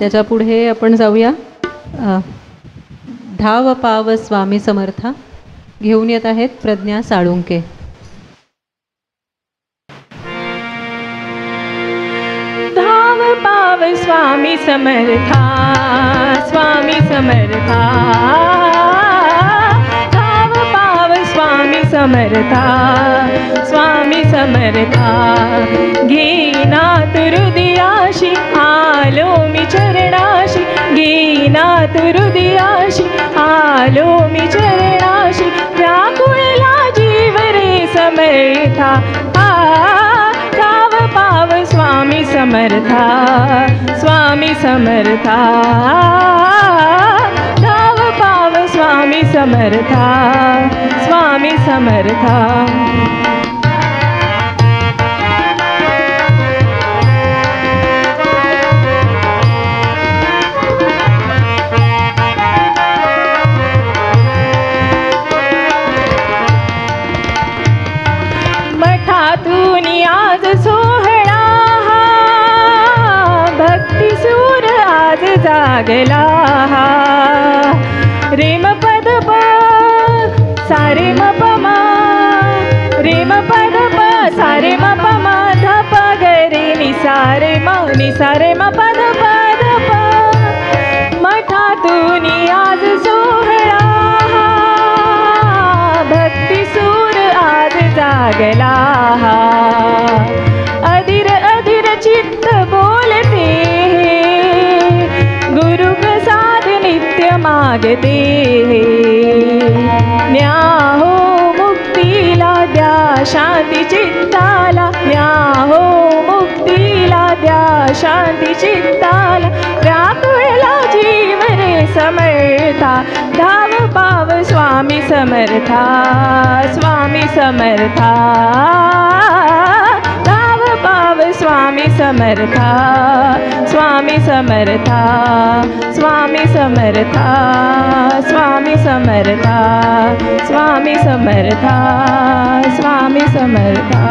त्याच्या पुढे आपण जाऊया. धाव पाव स्वामी समर्था घेऊन येत आहेत प्रज्ञा साळुंके. धाव पाव स्वामी समर्था, स्वामी समर्था. धाव पाव स्वामी समर्था, स्वामी समर्था. घेनात हृदयाशी आलो मी चरणाशी, घेनात हृदयाशी आलो मी चरणाशी. व्याकुळला जीव रे समर्था, धाव पाव स्वामी समर्था, स्वामी समर्था. धाव पाव स्वामी समर्था, स्वामी समर्था. मठातून आज सोहळा, भक्तिसूर आज जागला. रेम पद प सारे म प म, रेम पद प सारे म प म, ध प ग रे निसारे म, निसारे म पद पद प. मठातून आज सोहळा, भक्तिसूर आज जागला. अधीर अधीर चित्त बोलते, गुरु प्रसाद नित्य मागते. न्या हो मुक्तीला द्या शांती चित्ताला, न्या हो मुक्तीला द्या शांती चित्ताला. व्याकुळला जीव रे समर्था, धाव पाव स्वामी समर्था, स्वामी समर्था. धाव पाव स्वामी समर्था, स्वामी समर्था, स्वामी समर्था, स्वामी समर्था, स्वामी समर्था, स्वामी समर्था.